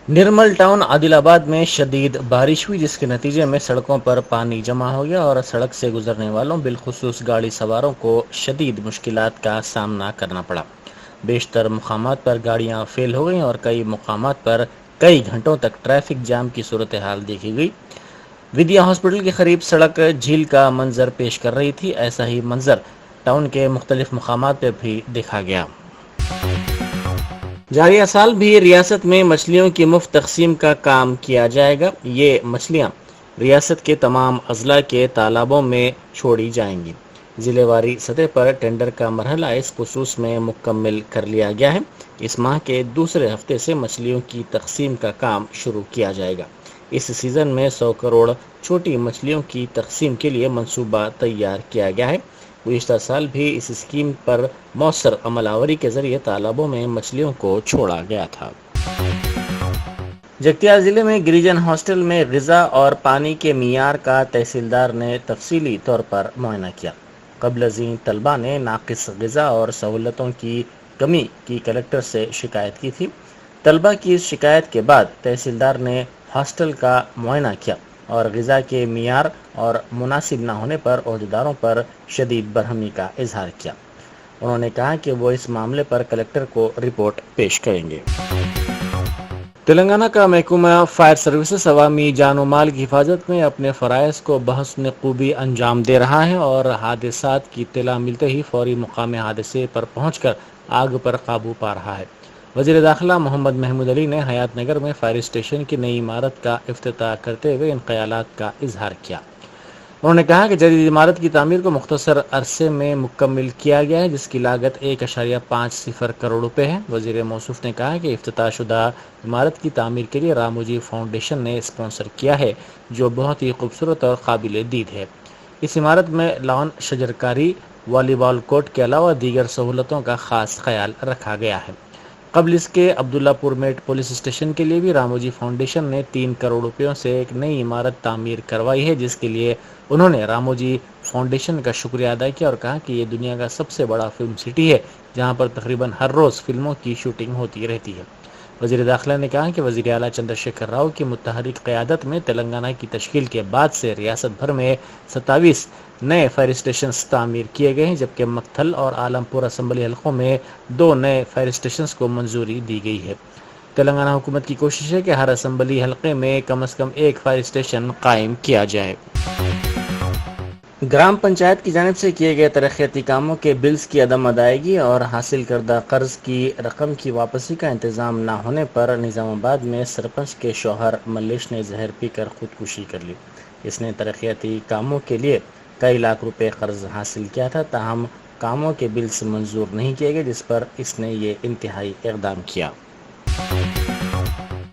نرمل town عادل آباد میں شدید بارش ہوئی، جس کے نتیجے میں سڑکوں پر پانی جمع ہو گیا اور سڑک سے گزرنے والوں بالخصوص گاڑی سواروں کو شدید مشکلات کا سامنا کرنا پڑا۔ بیشتر مقامات پر گاڑیاں فیل ہو گئیں اور کئی مقامات پر کئی گھنٹوں تک ٹریفک جام کی صورتحال دیکھی گئی۔ ودیا ہاسپٹل کے قریب سڑک جھیل کا منظر پیش کر رہی تھی۔ ایسا ہی منظر ٹاؤن کے مختلف مقامات پر بھی دیکھا گیا۔ جاریہ سال بھی ریاست میں مچھلیوں کی مفت تقسیم کا کام کیا جائے گا۔ یہ مچھلیاں ریاست کے تمام اضلاع کے تالابوں میں چھوڑی جائیں گی۔ ضلع واری سطح پر ٹینڈر کا مرحلہ اس خصوص میں مکمل کر لیا گیا ہے۔ اس ماہ کے دوسرے ہفتے سے مچھلیوں کی تقسیم کا کام شروع کیا جائے گا۔ اس سیزن میں 100 کروڑ چھوٹی مچھلیوں کی تقسیم کے لیے منصوبہ تیار کیا گیا ہے۔ گزشتہ سال بھی اس اسکیم پر مؤثر عمل آوری کے ذریعے تالابوں میں مچھلیوں کو چھوڑا گیا تھا۔ جگتیال ضلع میں گریجن ہاسٹل میں غذا اور پانی کے معیار کا تحصیلدار نے تفصیلی طور پر معائنہ کیا۔ قبل ازیں طلبہ نے ناقص غذا اور سہولتوں کی کمی کی کلکٹر سے شکایت کی تھی۔ طلبہ کی اس شکایت کے بعد تحصیلدار نے ہاسٹل کا معائنہ کیا اور غذا کے معیار اور مناسب نہ ہونے پر عہدیداروں پر شدید برہمی کا اظہار کیا۔ انہوں نے کہا کہ وہ اس معاملے پر کلکٹر کو رپورٹ پیش کریں گے۔ تلنگانہ کا محکمہ فائر سروسز عوامی جان و مال کی حفاظت میں اپنے فرائض کو بحسن خوبی انجام دے رہا ہے اور حادثات کی اطلاع ملتے ہی فوری مقام حادثے پر پہنچ کر آگ پر قابو پا رہا ہے۔ وزیر داخلہ محمد محمود علی نے حیات نگر میں فائر اسٹیشن کی نئی عمارت کا افتتاح کرتے ہوئے ان خیالات کا اظہار کیا۔ انہوں نے کہا کہ جدید عمارت کی تعمیر کو مختصر عرصے میں مکمل کیا گیا ہے، جس کی لاگت 1.50 کروڑ روپے ہے۔ وزیر موصوف نے کہا کہ افتتاح شدہ عمارت کی تعمیر کے لیے راموجی فاؤنڈیشن نے اسپانسر کیا ہے، جو بہت ہی خوبصورت اور قابل دید ہے۔ اس عمارت میں لان شجرکاری، والی بال کورٹ کے علاوہ دیگر سہولتوں کا خاص خیال رکھا گیا ہے۔ قبل اس کے عبداللہ پور میٹ پولیس اسٹیشن کے لیے بھی راموجی فاؤنڈیشن نے 3 کروڑ روپیوں سے ایک نئی عمارت تعمیر کروائی ہے، جس کے لیے انہوں نے راموجی فاؤنڈیشن کا شکریہ ادا کیا اور کہا کہ یہ دنیا کا سب سے بڑا فلم سٹی ہے، جہاں پر تقریباً ہر روز فلموں کی شوٹنگ ہوتی رہتی ہے۔ وزیر داخلہ نے کہا کہ وزیر اعلیٰ چندر شیکھر راؤ کی متحرک قیادت میں تلنگانہ کی تشکیل کے بعد سے ریاست بھر میں 27 نئے فائر اسٹیشنز تعمیر کیے گئے ہیں، جبکہ مکتھل اور عالم پور اسمبلی حلقوں میں 2 نئے فائر اسٹیشنز کو منظوری دی گئی ہے۔ تلنگانہ حکومت کی کوشش ہے کہ ہر اسمبلی حلقے میں کم از کم ایک فائر اسٹیشن قائم کیا جائے۔ گرام پنچایت کی جانب سے کیے گئے ترقیاتی کاموں کے بلز کی عدم ادائیگی اور حاصل کردہ قرض کی رقم کی واپسی کا انتظام نہ ہونے پر نظام آباد میں سرپنچ کے شوہر ملیش نے زہر پی کر خودکشی کر لی۔ اس نے ترقیاتی کاموں کے لیے کئی لاکھ روپے قرض حاصل کیا تھا، تاہم کاموں کے بلز منظور نہیں کیے گئے، جس پر اس نے یہ انتہائی اقدام کیا۔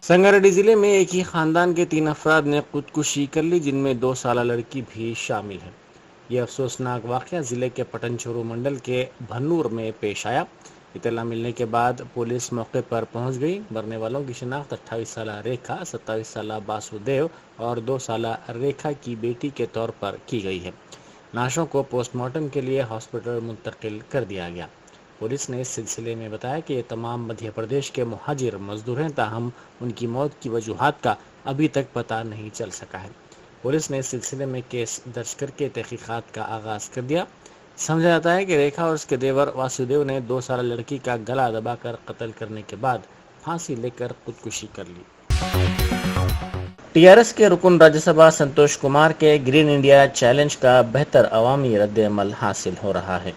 سنگاریڈی ضلع میں ایک ہی خاندان کے 3 افراد نے خودکشی کر لی، جن میں 2 سالہ لڑکی بھی شامل ہے۔ یہ افسوسناک واقعہ ضلع کے پٹن چورو منڈل کے بھنور میں پیش آیا۔ اطلاع ملنے کے بعد پولیس موقع پر پہنچ گئی۔ مرنے والوں کی شناخت 28 سالہ ریکھا، 27 سالہ باسودیو اور 2 سالہ ریکھا کی بیٹی کے طور پر کی گئی ہے۔ لاشوں کو پوسٹ مارٹم کے لیے ہاسپٹل منتقل کر دیا گیا۔ پولیس نے اس سلسلے میں بتایا کہ یہ تمام مدھیہ پردیش کے مہاجر مزدور ہیں، تاہم ان کی موت کی وجوہات کا ابھی تک پتہ نہیں چل سکا ہے۔ پولیس نے اس سلسلے میں کیس درج کر کے تحقیقات کا آغاز کر دیا۔ سمجھا جاتا ہے کہ ریکھا اور اس کے دیور واسودیو نے 2 سالہ لڑکی کا گلا دبا کر قتل کرنے کے بعد پھانسی لے کر خودکشی کر لی۔ ٹی آر ایس کے رکن راجیہ سبھا سنتوش کمار کے گرین انڈیا چیلنج کا بہتر عوامی رد عمل حاصل ہو رہا ہے۔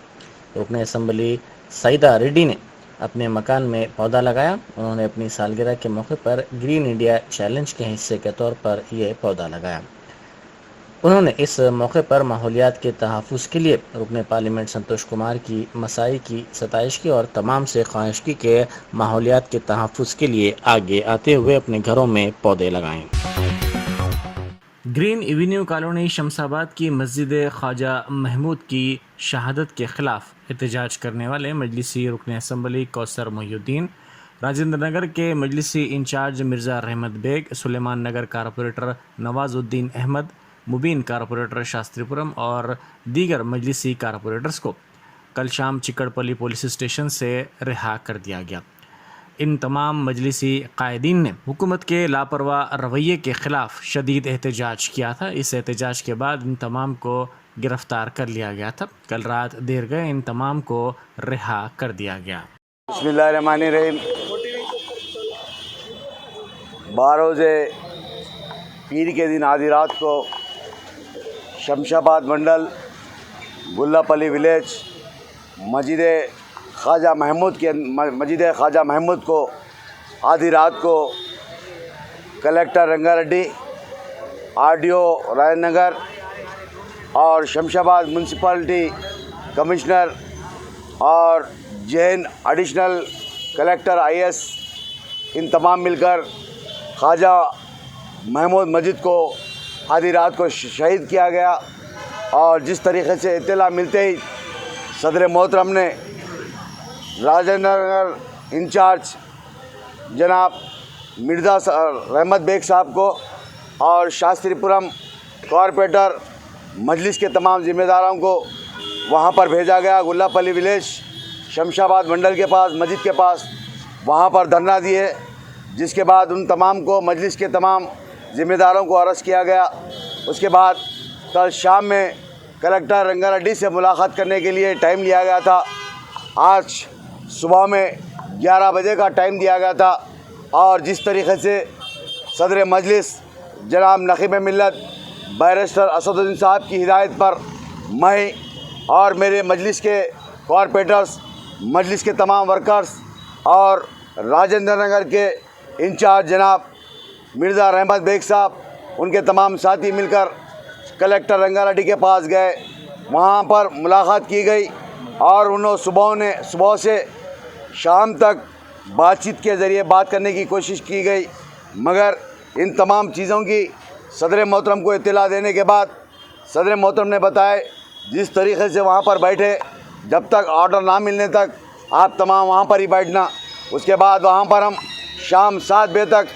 رکن اسمبلی سائیدہ ریڈی نے اپنے مکان میں پودا لگایا۔ انہوں نے اپنی سالگرہ کے موقع پر گرین انڈیا چیلنج کے حصے کے طور پر یہ پودا لگایا۔ انہوں نے اس موقع پر ماحولیات کے تحفظ کے لیے رکن پارلیمنٹ سنتوش کمار کی مساعی کی ستائش کی اور تمام سے خواہش کی کہ ماحولیات کے تحفظ کے لیے آگے آتے ہوئے اپنے گھروں میں پودے لگائیں۔ گرین ایونیو کالونی شمس آباد کی مسجد خواجہ محمود کی شہادت کے خلاف احتجاج کرنے والے مجلسی رکن اسمبلی کوثر محی الدین، راجندر نگر کے مجلسی انچارج مرزا رحمت بیگ، سلیمان نگر کارپوریٹر نواز الدین احمد، مبین کارپوریٹر شاستری پورم اور دیگر مجلسی کارپوریٹرز کو کل شام چکڑ پلی پولیس اسٹیشن سے رہا کر دیا گیا۔ ان تمام مجلسی قائدین نے حکومت کے لاپرواہ رویے کے خلاف شدید احتجاج کیا تھا۔ اس احتجاج کے بعد ان تمام کو گرفتار کر لیا گیا تھا۔ کل رات دیر گئے ان تمام کو رہا کر دیا گیا۔ بسم اللہ الرحمن الرحیم۔ 12 روزے پیر کے دن آدھی رات کو شمشاباد منڈل گلہ پلی ولیج مسجد خواجہ محمود کو آدھی رات کو کلیکٹر رنگا ریڈی، RDO رائے نگر اور شمشاباد میونسپلٹی کمشنر اور جین ایڈیشنل کلیکٹر IS ان تمام مل کر خواجہ محمود مسجد کو آدھی رات کو شہید کیا گیا۔ اور جس طریقے سے اطلاع ملتے ہی صدر محترم نے راجندر نگر انچارج جناب مرزا رحمت بیگ صاحب کو اور شاستری پورم کارپوریٹر مجلس کے تمام ذمہ داروں کو وہاں پر بھیجا گیا، گلہ پلی ولیج شمشاباد منڈل کے پاس مسجد کے پاس وہاں پر دھرنا دیے، جس کے بعد ان تمام کو مجلس کے تمام ذمہ داروں کو اریسٹ کیا گیا۔ اس کے بعد کل شام میں کلیکٹر رنگا ریڈی سے ملاقات کرنے کے لیے ٹائم لیا گیا تھا۔ آج صبح میں 11 بجے کا ٹائم دیا گیا تھا، اور جس طریقے سے صدر مجلس جناب نقیب ملت بیرسٹر اسد الدین صاحب کی ہدایت پر میں اور میرے مجلس کے کارپوریٹرز، مجلس کے تمام ورکرز اور راجندر نگر کے انچارج جناب مرزا رحمت بیگ صاحب ان کے تمام ساتھی مل کر کلیکٹر رنگا ریڈی کے پاس گئے۔ وہاں پر ملاقات کی گئی اور انہوں صبح سے شام تک بات چیت کے ذریعے بات کرنے کی کوشش کی گئی، مگر ان تمام چیزوں کی صدر محترم کو اطلاع دینے کے بعد صدر محترم نے بتایا جس طریقے سے وہاں پر بیٹھے، جب تک آرڈر نہ ملنے تک آپ تمام وہاں پر ہی بیٹھنا۔ اس کے بعد وہاں پر ہم شام 7 بجے تک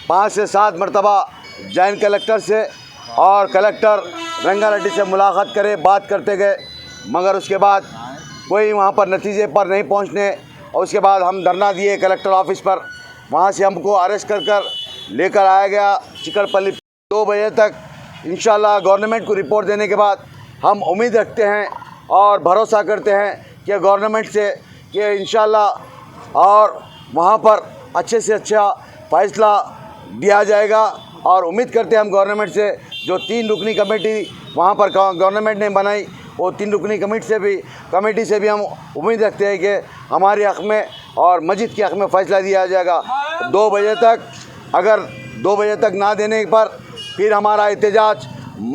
5 سے 7 مرتبہ جوائنٹ کلیکٹر سے اور کلیکٹر رنگا ریڈی سے ملاقات کرے، بات کرتے گئے، مگر اس کے بعد کوئی وہاں پر نتیجے پر نہیں پہنچنے۔ اور اس کے بعد ہم دھرنا دیے کلیکٹر آفس پر، وہاں سے ہم کو اریسٹ کر لے کر آیا گیا چکر پلی۔ 2 بجے تک انشاءاللہ گورنمنٹ کو رپورٹ دینے کے بعد ہم امید رکھتے ہیں اور بھروسہ کرتے ہیں کہ گورنمنٹ سے کہ انشاءاللہ اور وہاں پر اچھے سے اچھا فیصلہ دیا جائے گا، اور امید کرتے ہیں ہم گورنمنٹ سے جو 3 رکنی کمیٹی وہاں پر گورنمنٹ نے بنائی، وہ 3 رکنی کمیٹی سے بھی ہم امید رکھتے ہیں کہ ہمارے حق میں اور مسجد کے حق میں فیصلہ دیا جائے گا 2 بجے تک۔ اگر 2 بجے تک نہ دینے پر پھر ہمارا احتجاج،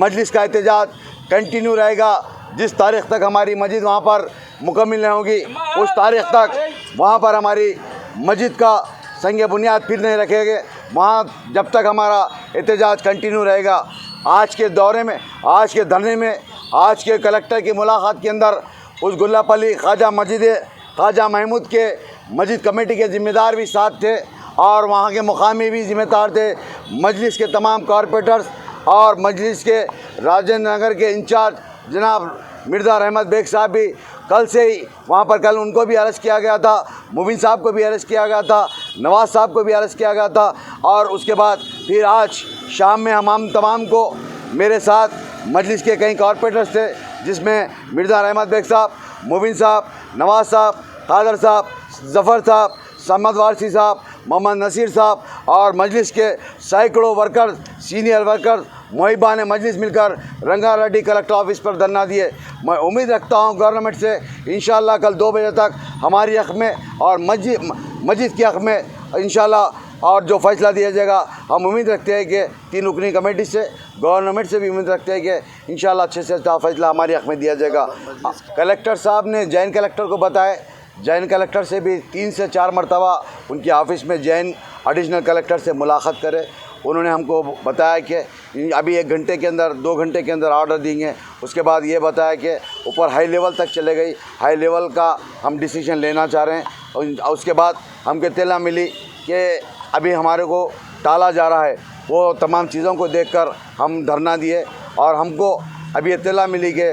مجلس کا احتجاج کنٹینیو رہے گا۔ جس تاریخ تک ہماری مسجد وہاں پر مکمل نہیں ہوگی، اس تاریخ تک وہاں پر ہماری مسجد کا سنگ بنیاد پھر نہیں رکھیں گے، وہاں جب تک ہمارا احتجاج کنٹینیو رہے گا۔ آج کے دورے میں، آج کے دھرنے میں، آج کے کلیکٹر کی ملاقات کے اندر اس گلہ پلی خواجہ محمود کے مسجد کمیٹی کے ذمہ دار بھی ساتھ تھے، اور وہاں کے مقامی بھی ذمہ دار تھے، مجلس کے تمام کارپوریٹرز اور مجلس کے راجندر نگر کے انچارج جناب مرزا رحمت بیگ صاحب بھی کل سے ہی وہاں پر، کل ان کو بھی اریسٹ کیا گیا تھا، مبین صاحب کو بھی اریسٹ کیا گیا تھا، نواز صاحب کو بھی اریسٹ کیا گیا تھا۔ اور اس کے بعد پھر آج شام میں ہم تمام کو، میرے ساتھ مجلس کے کئی کارپوریٹرز تھے، جس میں مرزا رحمت بیگ صاحب، مبین صاحب، نواز صاحب، قادر صاحب، ظفر صاحب، سمد وارسی صاحب، محمد نصیر صاحب اور مجلس کے سینکڑوں ورکر، سینئر ورکر، محبان مجلس مل کر رنگا ریڈی کلیکٹر آفس پر دھرنا دیے۔ میں امید رکھتا ہوں گورنمنٹ سے انشاءاللہ کل 2 بجے تک ہماری حق میں اور مسجد کے حق میں انشاءاللہ اور جو فیصلہ دیا جائے گا، ہم امید رکھتے ہیں کہ 3 رکنی کمیٹی سے، گورنمنٹ سے بھی امید رکھتے ہیں کہ انشاءاللہ اچھے سے اچھا فیصلہ ہمارے حق میں دیا جائے گا۔ کلیکٹر صاحب نے جوائنٹ کلیکٹر کو بتایا، جوائنٹ کلیکٹر سے بھی 3 سے 4 مرتبہ ان کے آفس میں جوائنٹ ایڈیشنل کلیکٹر سے ملاقات کرے۔ انہوں نے ہم کو بتایا کہ ابھی 1 گھنٹے کے اندر، 2 گھنٹے کے اندر آرڈر دیں گے۔ اس کے بعد یہ بتایا کہ اوپر ہائی لیول تک چلے گئی، ہائی لیول کا ہم ڈیسیژن لینا چاہ رہے ہیں۔ اور اس کے بعد ہم کو اطلاع ملی کہ ابھی ہمارے کو ٹالا جا رہا ہے۔ وہ تمام چیزوں کو دیکھ کر ہم دھرنا دیے، اور ہم کو ابھی اطلاع ملی کہ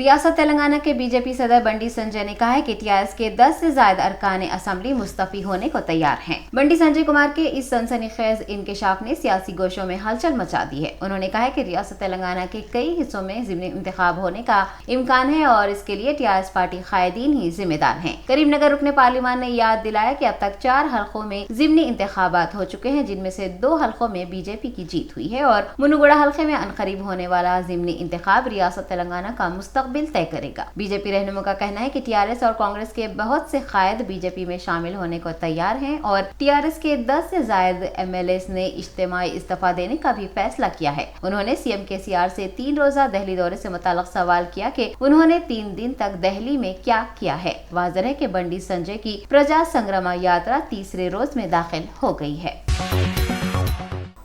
ریاست تلنگانہ کے بی جے پی صدر بنڈی سنجے نے کہا ہے کہ ٹیآرایس کے 10 سے زائد ارکان اسمبلی مستعفی ہونے کو تیار ہیں۔ بنڈی سنجے کمار کے اس سنسنی خیز انکشاف نے سیاسی گوشوں میں ہلچل مچا دی ہے۔ انہوں نے کہا ہے کہ ریاست تلنگانہ کے کئی حصوں میں ضمنی انتخاب ہونے کا امکان ہے اور اس کے لیے ٹیآرایس پارٹی قائدین ہی ذمہ دار ہیں۔ کریم نگر رکن پارلیمان نے یاد دلایا کہ اب تک 4 حلقوں میں ضمنی انتخابات ہو چکے ہیں، جن میں سے 2 حلقوں میں بی جے پی کی جیت ہوئی ہے اور منوگڑا حلقے میں عنقریب ہونے والا ضمنی انتخاب ریاست تلنگانہ کا مستقبل طے کرے گا۔ بی جے پی رہنما کا کہنا ہے کہ ٹیآرایس اور کانگریس کے بہت سے قائد بی جے پی میں شامل ہونے کو تیار ہیں اور ٹیآرایس کے 10 سے زائد ایم ایل ایز نے اجتماعی استعفیٰ دینے کا بھی فیصلہ کیا ہے۔ انہوں نے سی ایم کے سی آر سے 3 روزہ دہلی دورے سے متعلق سوال کیا کہ انہوں نے 3 دن تک دہلی میں کیا ہے۔ واضح ہے کہ بنڈی سنجے کی پرجا سنگرما یاترا تیسرے روز میں داخل ہو گئی ہے۔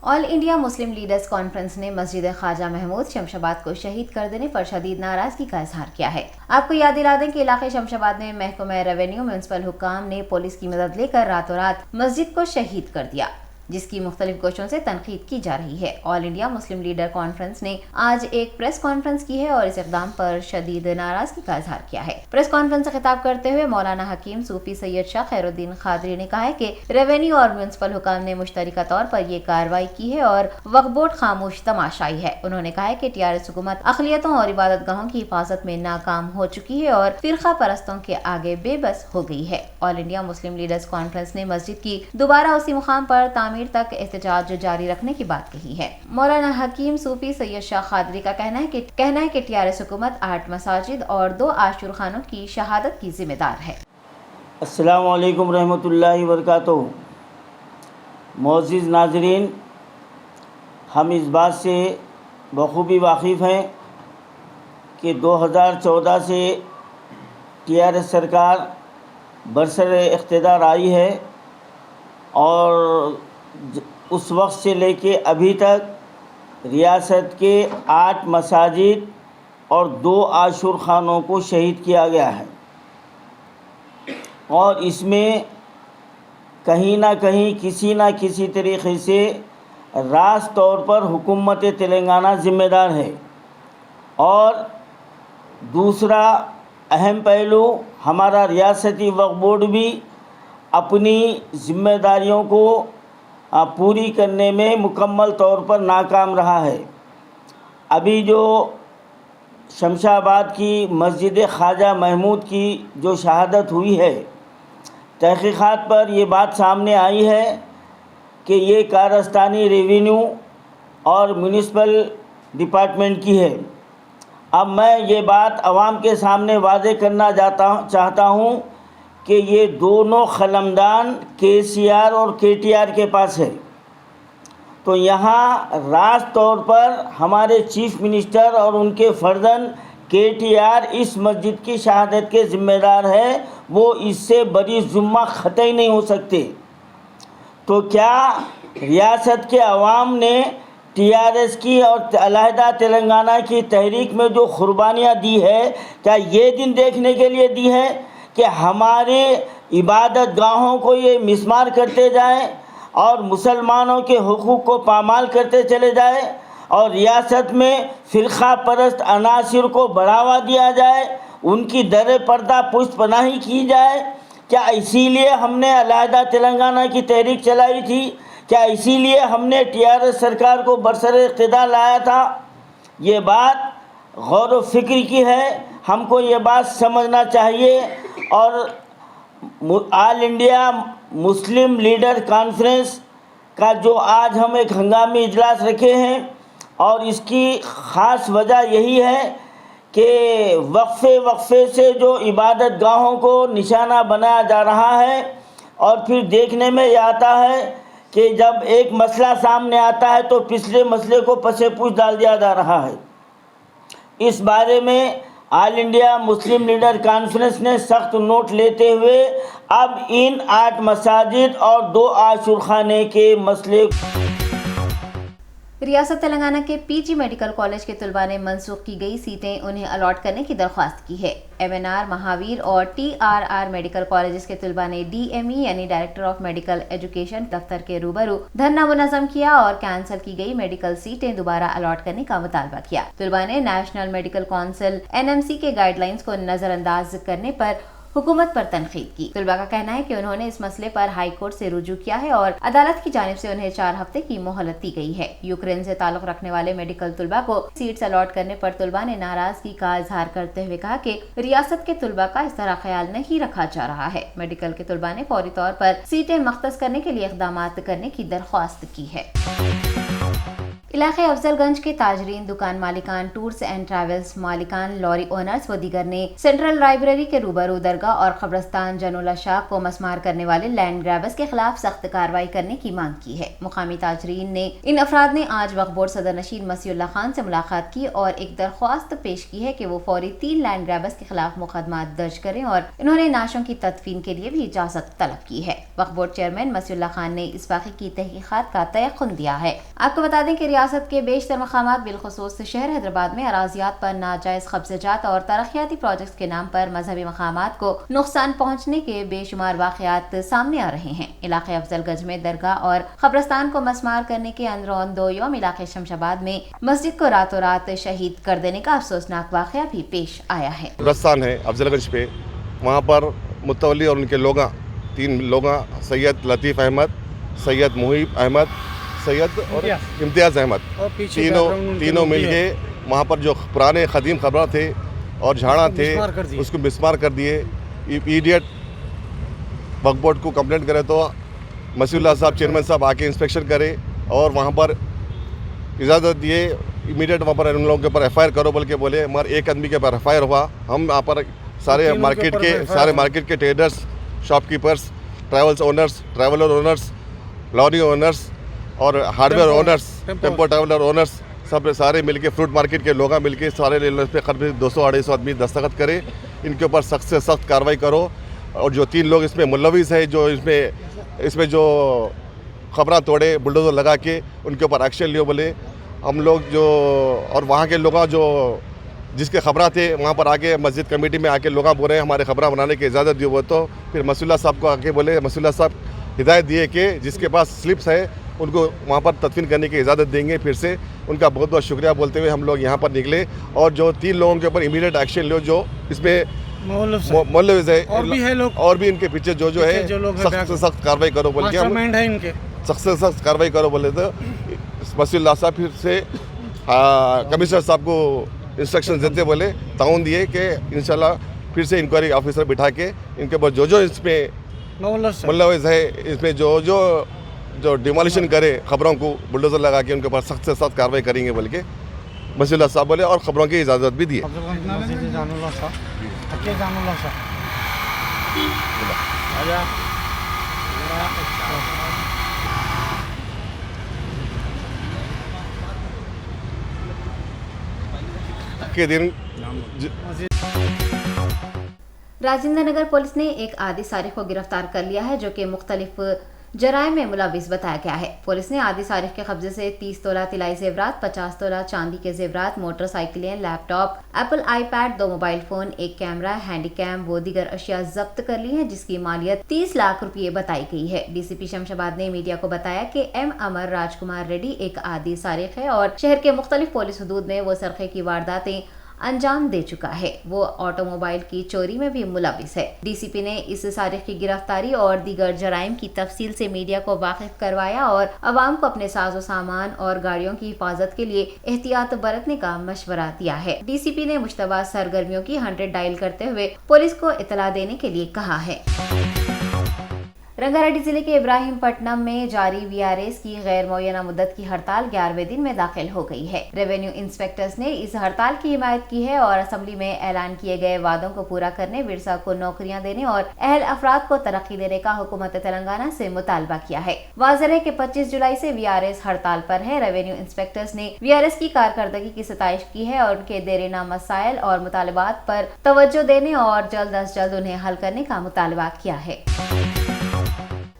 آل انڈیا مسلم لیڈرز کانفرنس نے مسجد خواجہ محمود شمشاباد کو شہید کر دینے پر شدید ناراضگی کا اظہار کیا ہے۔ آپ کو یاد دلا دیں کہ علاقے شمشاباد میں محکمہ ریونیو میونسپل حکام نے پولیس کی مدد لے کر راتوں رات مسجد کو شہید کر دیا، جس کی مختلف گوشوں سے تنقید کی جا رہی ہے۔ آل انڈیا مسلم لیڈر کانفرنس نے آج ایک پریس کانفرنس کی ہے اور اس اقدام پر شدید ناراضگی کا اظہار کیا ہے۔ پریس کانفرنس سے خطاب کرتے ہوئے مولانا حکیم صوفی سید شاہ خیر الدین قادری نے کہا ہے کہ ریونیو اور میونسپل حکام نے مشترکہ طور پر یہ کارروائی کی ہے اور وقف بورڈ خاموش تماشائی ہے۔ انہوں نے کہا ہے کہ ٹیآرایس حکومت اقلیتوں اور عبادت گاہوں کی حفاظت میں ناکام ہو چکی ہے اور فرقہ پرستوں کے آگے بے بس ہو گئی ہے۔ آل انڈیا مسلم لیڈرز کانفرنس نے مسجد کی دوبارہ اسی مقام پر تعمیر تک احتجاج جاری رکھنے کی بات کہی ہے۔ مولانا حکیم صوفی سید شاہ قادری کا کہنا ہے کہ ٹیآرایس حکومت 8 مساجد اور 2 عاشور خانوں کی شہادت کی ذمہ دار ہے۔ السلام علیکم رحمۃ اللہ وبرکاتہ۔ معزز ناظرین، ہم اس بات سے بخوبی واقف ہیں کہ 2014 سے ٹیآرایس سرکار برسر اقتدار آئی ہے اور اس وقت سے لے کے ابھی تک ریاست کے 8 مساجد اور 2 عاشور خانوں کو شہید کیا گیا ہے، اور اس میں کہیں نہ کہیں کسی نہ کسی طریقے سے راست طور پر حکومت تلنگانہ ذمہ دار ہے۔ اور دوسرا اہم پہلو، ہمارا ریاستی وقف بورڈ بھی اپنی ذمہ داریوں کو پوری کرنے میں مکمل طور پر ناکام رہا ہے۔ ابھی جو شمشاباد کی مسجد خواجہ محمود کی جو شہادت ہوئی ہے، تحقیقات پر یہ بات سامنے آئی ہے کہ یہ کارستانی ریونیو اور میونسپل ڈپارٹمنٹ کی ہے۔ اب میں یہ بات عوام کے سامنے واضح کرنا چاہتا ہوں کہ یہ دونوں قلمدان کے سی آر اور کے ٹی آر کے پاس ہے۔ تو یہاں راست طور پر ہمارے چیف منسٹر اور ان کے فرزند کے ٹی آر اس مسجد کی شہادت کے ذمہ دار ہے، وہ اس سے بری ذمہ قطعی نہیں ہو سکتے۔ تو کیا ریاست کے عوام نے ٹیآرایس کی اور علیحدہ تلنگانہ کی تحریک میں جو قربانیاں دی ہے، کیا یہ دن دیکھنے کے لیے دی ہے کہ ہمارے عبادت گاہوں کو یہ مسمار کرتے جائیں اور مسلمانوں کے حقوق کو پامال کرتے چلے جائیں اور ریاست میں فرقہ پرست عناصر کو بڑھاوا دیا جائے، ان کی در پردہ پشت پناہی کی جائے؟ کیا اسی لیے ہم نے علیحدہ تلنگانہ کی تحریک چلائی تھی؟ کیا اسی لیے ہم نے ٹیآرایس سرکار کو برسر اقتدار لایا تھا؟ یہ بات غور و فکر کی ہے، ہم کو یہ بات سمجھنا چاہیے۔ اور آل انڈیا مسلم لیڈر کانفرنس کا جو آج ہم ایک ہنگامی اجلاس رکھے ہیں، اور اس کی خاص وجہ یہی ہے کہ وقفے سے جو عبادت گاہوں کو نشانہ بنایا جا رہا ہے، اور پھر دیکھنے میں یہ آتا ہے کہ جب ایک مسئلہ سامنے آتا ہے تو پچھلے مسئلے کو پس پوچھ ڈال دیا جا رہا ہے۔ اس بارے میں آل انڈیا مسلم لیڈر کانفرنس نے سخت نوٹ لیتے ہوئے اب ان 8 مساجد اور 2 عاشور خانے کے مسئلے ریاست تلنگانہ کے پی جی میڈیکل کالج کے طلباء نے منسوخ کی گئی سیٹیں انہیں الاٹ کرنے کی درخواست کی ہے۔ MNR مہاویر اور TRR میڈیکل کالجز کے طلباء نے DME یعنی ڈائریکٹر آف میڈیکل ایجوکیشن دفتر کے روبرو دھرنا منظم کیا اور کینسل کی گئی میڈیکل سیٹیں دوبارہ الاٹ کرنے کا مطالبہ کیا۔ طلباء نے نیشنل میڈیکل کونسل NMC کے گائیڈ لائنز کو نظر انداز کرنے پر حکومت پر تنقید کی۔ طلباء کا کہنا ہے کہ انہوں نے اس مسئلے پر ہائی کورٹ سے رجوع کیا ہے اور عدالت کی جانب سے انہیں 4 ہفتے کی مہلت دی گئی ہے۔ یوکرین سے تعلق رکھنے والے میڈیکل طلباء کو سیٹس الاٹ کرنے پر طلباء نے ناراضگی کا اظہار کرتے ہوئے کہا کہ ریاست کے طلباء کا اس طرح خیال نہیں رکھا جا رہا ہے۔ میڈیکل کے طلباء نے فوری طور پر سیٹیں مختص کرنے کے لیے اقدامات کرنے کی درخواست کی ہے۔ علاقے افضل گنج کے تاجرین، دکان مالکان، ٹورز اینڈ ٹریولز مالکان، لوری اونرز و دیگر نے سینٹرل لائبریری کے روبرو درگاہ اور قبرستان جنولا شاہ کو مسمار کرنے والے لینڈ گریبرز کے خلاف سخت کارروائی کرنے کی مانگ کی ہے۔ مقامی تاجرین نے ان افراد نے آج وقف بورڈ صدر نشین مسیح اللہ خان سے ملاقات کی اور ایک درخواست پیش کی ہے کہ وہ فوری 3 لینڈ گریبرز کے خلاف مقدمات درج کریں اور انہوں نے نعشوں کی تدفین کے لیے بھی اجازت طلب کی ہے۔ وقف بورڈ چیئرمین مسیح اللہ خان نے اس واقعے کی تحقیقات کا تیقن دیا ہے۔ آپ کو بتا دیں کہ ریاست کے بیشتر مقامات بالخصوص شہر حیدرآباد میں اراضیات پر ناجائز قبضے جات اور ترقیاتی پروجیکٹس کے نام پر مذہبی مقامات کو نقصان پہنچنے کے بے شمار واقعات سامنے آ رہے ہیں۔ علاقے افضل گنج میں درگاہ اور قبرستان کو مسمار کرنے کے اندرون 2 یوم علاقے شمشاباد میں مسجد کو راتوں رات شہید کر دینے کا افسوسناک واقعہ بھی پیش آیا ہے۔ قبرستان ہے افضل گنج پہ، وہاں پر متولی اور ان کے لوگاں 3 لوگاں سید لطیف احمد، سید محیب احمد، سید اور امتیاز احمد، تینوں مل کے وہاں پر جو پرانے قدیم قبریں تھے اور جھاڑا تھے اس کو مسمار کر دیے۔ ایڈیٹ وقف بورڈ کو کمپلینٹ کرے تو مسیح اللہ صاحب چیئرمین صاحب آ کے انسپیکشن کرے اور وہاں پر اجازت دیے امیڈیٹ وہاں پر ان لوگوں کے اوپر FIR کرو بلکہ بولے، مگر ایک آدمی کے اوپر FIR ہوا۔ ہم وہاں پر سارے مارکیٹ کے traders, shopkeepers, travels owners, traveller owners, lorry owners اور hardware owners, tempo traveller owners, سب سارے مل کے فروٹ مارکیٹ کے لوگ مل کے سارے اس پہ قریب 200-250 آدمی دستخط کرے، ان کے اوپر سخت سے سخت کارروائی کرو۔ اور جو 3 لوگ اس میں ملوث ہیں، جو اس میں جو خبریں توڑے بلڈوزر لگا کے، ان کے اوپر ایکشن لیو بولے ہم لوگ جو۔ اور وہاں کے لوگ جو جس کے خبریں تھے وہاں پر آ کے مسجد کمیٹی میں آ کے لوگ بول رہے ہیں ہمارے خبریں بنانے کی اجازت دیو، تو پھر مسیح اللہ صاحب کو آ کے بولے، مسیح اللہ صاحب ہدایت دیے کہ جس کے پاس سلپس ہے ان کو وہاں پر تدفین کرنے کی اجازت دیں گے۔ پھر سے ان کا بہت بہت شکریہ بولتے ہوئے ہم لوگ یہاں پر نکلے اور جو 3 لوگوں کے اوپر امیڈیٹ ایکشن لو جو اس میں مولوث ہے اور بھی ان کے پیچھے جو ہے سخت سے سخت کارروائی کرو بول کے، سخت سے سخت کارروائی کرو بولے تو مسیح اللہ صاحب پھر سے کمشنر صاحب کو انسٹرکشن دیتے بولے، تعاون دیے کہ انشاءاللہ پھر سے انکوائری آفیسر بٹھا کے ان کے اوپر جو اس میں ملوث ہے، اس میں جو ڈیمولیشن کرے خبروں کو بلڈوزر لگا کے ان کے اوپر سخت سے سخت کارروائی کریں گے بول کے مسیح اللہ صاحب بولے اور خبروں کی اجازت بھی دی۔ کے دن راجندر نگر پولیس نے ایک عادی سارق کو گرفتار کر لیا ہے جو کہ مختلف جرائم میں ملوث بتایا گیا ہے۔ پولیس نے عادی سارق کے قبضے سے 30 تولہ طلائی زیورات، 50 تولہ چاندی کے زیورات، موٹر سائیکلیں، laptop, Apple iPad, 2 mobile phone, 1 camera, handycam و دیگر اشیاء ضبط کر لی ہیں جس کی مالیت 30 لاکھ روپے بتائی گئی ہے۔ DCP شمشاباد نے میڈیا کو بتایا کہ M امر راج کمار ریڈی ایک عادی سارق ہے اور شہر کے مختلف پولیس حدود میں وہ سرقے کی وارداتیں انجام دے چکا ہے۔ وہ آٹو موبائل کی چوری میں بھی ملوث ہے۔ DCP نے اس سارق کی گرفتاری اور دیگر جرائم کی تفصیل سے میڈیا کو واقف کروایا اور عوام کو اپنے ساز و سامان اور گاڑیوں کی حفاظت کے لیے احتیاط برتنے کا مشورہ دیا ہے۔ DCP نے مشتبہ سرگرمیوں کی 100 ڈائل کرتے ہوئے پولیس کو اطلاع دینے کے لیے کہا ہے۔ رنگا ریڈی ضلع کے ابراہیم پٹنم میں جاری VRS کی غیر معینہ مدت کی ہڑتال 11ویں دن میں داخل ہو گئی ہے۔ ریونیو انسپیکٹرز نے اس ہڑتال کی حمایت کی ہے اور اسمبلی میں اعلان کیے گئے وعدوں کو پورا کرنے، ورثہ کو نوکریاں دینے اور اہل افراد کو ترقی دینے کا حکومت تلنگانہ سے مطالبہ کیا ہے۔ واضح ہے کہ 25 جولائی سے VRS ہڑتال پر ہے۔ ریونیو انسپیکٹرز نے VRS کی کارکردگی کی ستائش کی ہے اور ان کے دیرینہ مسائل اور مطالبات پر توجہ دینے اور جلد از جلد انہیں حل کرنے کا مطالبہ کیا ہے۔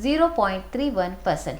0.31%